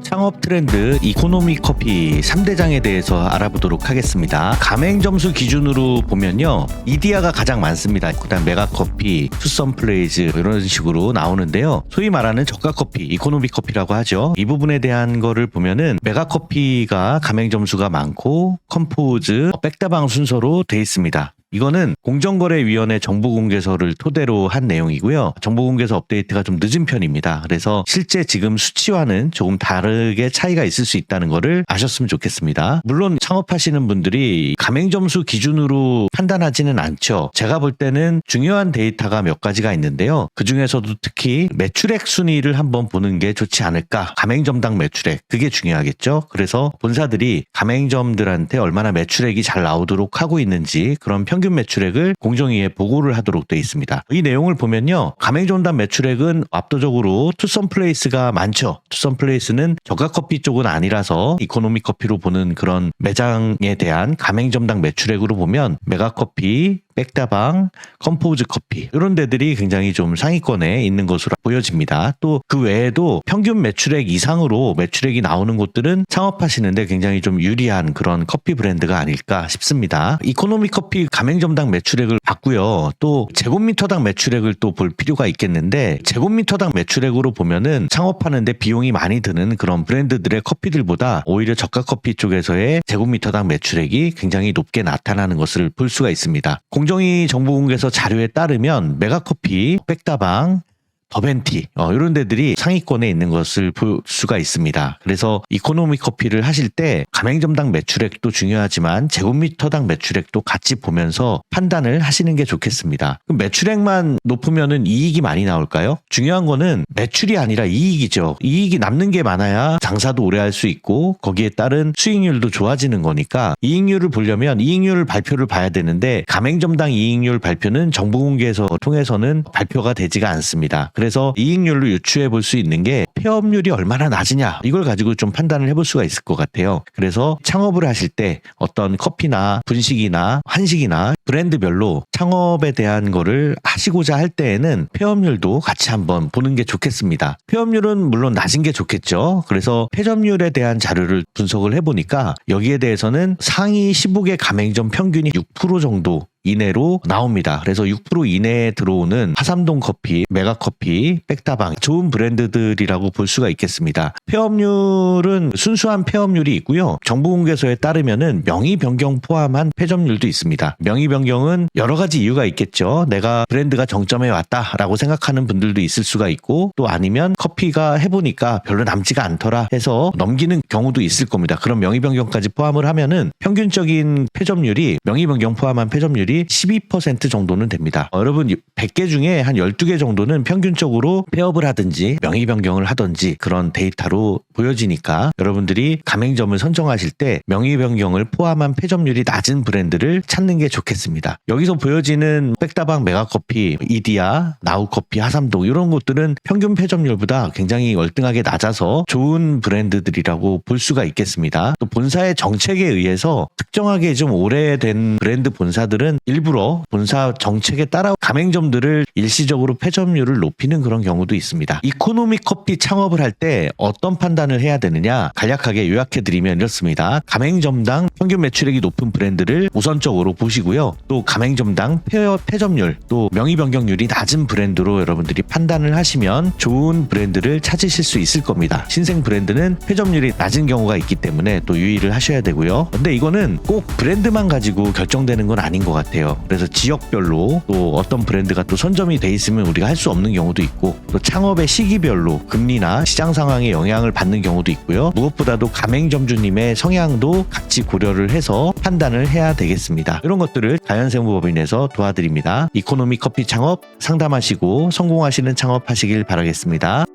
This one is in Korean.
창업 트렌드 이코노미 커피 3대장에 대해서 알아보도록 하겠습니다. 가맹 점수 기준으로 보면요, 이디야가 가장 많습니다. 그다음 메가커피, 투썸플레이즈 이런 식으로 나오는데요. 소위 말하는 저가 커피, 이코노미 커피라고 하죠. 이 부분에 대한 거를 보면은 메가커피가 가맹 점수가 많고 컴포즈, 백다방 순서로 돼 있습니다. 이거는 공정거래위원회 정보공개서를 토대로 한 내용이고요. 정보공개서 업데이트가 좀 늦은 편입니다. 그래서 실제 지금 수치와는 조금 다르게 차이가 있을 수 있다는 거를 아셨으면 좋겠습니다. 물론 창업하시는 분들이 가맹점수 기준으로 판단하지는 않죠. 제가 볼 때는 중요한 데이터가 몇 가지가 있는데요. 그중에서도 특히 매출액 순위를 한번 보는 게 좋지 않을까. 가맹점당 매출액, 그게 중요하겠죠. 그래서 본사들이 가맹점들한테 얼마나 매출액이 잘 나오도록 하고 있는지, 그런 평균 매출액을 공정위에 보고를 하도록 되어 있습니다. 이 내용을 보면요, 가맹점당 매출액은 압도적으로 투썸플레이스가 많죠. 투썸플레이스는 저가 커피 쪽은 아니라서 이코노미 커피로 보는 그런 매장에 대한 가맹점당 매출액으로 보면 메가커피, 백다방, 컴포즈 커피 이런 데들이 굉장히 좀 상위권에 있는 것으로 보여집니다. 또 그 외에도 평균 매출액 이상으로 매출액이 나오는 곳들은 창업하시는데 굉장히 좀 유리한 그런 커피 브랜드가 아닐까 싶습니다. 이코노미 커피 가맹점당 매출액을 봤고요. 또 제곱미터당 매출액을 또 볼 필요가 있겠는데, 제곱미터당 매출액으로 보면은 창업하는데 비용이 많이 드는 그런 브랜드들의 커피들보다 오히려 저가 커피 쪽에서의 제곱미터당 매출액이 굉장히 높게 나타나는 것을 볼 수가 있습니다. 공정위 정보공개서 자료에 따르면 메가커피, 백다방, 더벤티 이런 데들이 상위권에 있는 것을 볼 수가 있습니다. 그래서 이코노미 커피를 하실 때 가맹점당 매출액도 중요하지만 제곱미터당 매출액도 같이 보면서 판단을 하시는 게 좋겠습니다. 그럼 매출액만 높으면은 이익이 많이 나올까요? 중요한 거는 매출이 아니라 이익이죠. 이익이 남는 게 많아야 장사도 오래 할 수 있고 거기에 따른 수익률도 좋아지는 거니까 이익률을 보려면 이익률 발표를 봐야 되는데, 가맹점당 이익률 발표는 정보공개서 통해서는 발표가 되지가 않습니다. 그래서 이익률로 유추해 볼 수 있는 게 폐업률이 얼마나 낮으냐, 이걸 가지고 좀 판단을 해볼 수가 있을 것 같아요. 그래서 창업을 하실 때 어떤 커피나 분식이나 한식이나 브랜드별로 창업에 대한 거를 하시고자 할 때에는 폐업률도 같이 한번 보는 게 좋겠습니다. 폐업률은 물론 낮은 게 좋겠죠. 그래서 폐점률에 대한 자료를 분석을 해보니까 여기에 대해서는 상위 15개 가맹점 평균이 6% 정도 이내로 나옵니다. 그래서 6% 이내에 들어오는 화삼동 커피, 메가커피, 백다방 좋은 브랜드들이라고 볼 수가 있겠습니다. 폐업률은 순수한 폐업률이 있고요. 정보공개서에 따르면은 명의 변경 포함한 폐점률도 있습니다. 명의 변경은 여러 가지 이유가 있겠죠. 내가 브랜드가 정점에 왔다라고 생각하는 분들도 있을 수가 있고, 또 아니면 커피가 해보니까 별로 남지가 않더라 해서 넘기는 경우도 있을 겁니다. 그럼 명의 변경까지 포함을 하면은 평균적인 폐점률이, 명의 변경 포함한 폐점률이 12% 정도는 됩니다. 여러분 100개 중에 한 12개 정도는 평균적으로 폐업을 하든지 명의 변경을 하든지 그런 데이터로 보여지니까 여러분들이 가맹점을 선정하실 때 명의 변경을 포함한 폐점률이 낮은 브랜드를 찾는 게 좋겠습니다. 여기서 보여지는 백다방, 메가커피, 이디야, 나우커피, 하삼동 이런 곳들은 평균 폐점률보다 굉장히 월등하게 낮아서 좋은 브랜드들이라고 볼 수가 있겠습니다. 또 본사의 정책에 의해서 특정하게 좀 오래된 브랜드 본사들은 일부러 본사 정책에 따라 가맹점들을 일시적으로 폐점률을 높이는 그런 경우도 있습니다. 이코노미 커피 창업을 할 때 어떤 판단을 해야 되느냐, 간략하게 요약해드리면 이렇습니다. 가맹점당 평균 매출액이 높은 브랜드를 우선적으로 보시고요. 또 가맹점당 폐점률, 또 명의 변경률이 낮은 브랜드로 여러분들이 판단을 하시면 좋은 브랜드를 찾으실 수 있을 겁니다. 신생 브랜드는 폐점률이 낮은 경우가 있기 때문에 또 유의를 하셔야 되고요. 근데 이거는 꼭 브랜드만 가지고 결정되는 건 아닌 것 같아요. 그래서 지역별로 또 어떤 브랜드가 또 선점이 돼 있으면 우리가 할 수 없는 경우도 있고, 또 창업의 시기별로 금리나 시장 상황에 영향을 받는 경우도 있고요. 무엇보다도 가맹점주님의 성향도 같이 고려를 해서 판단을 해야 되겠습니다. 이런 것들을 자연생물법인에서 도와드립니다. 이코노미 커피 창업 상담하시고 성공하시는 창업하시길 바라겠습니다.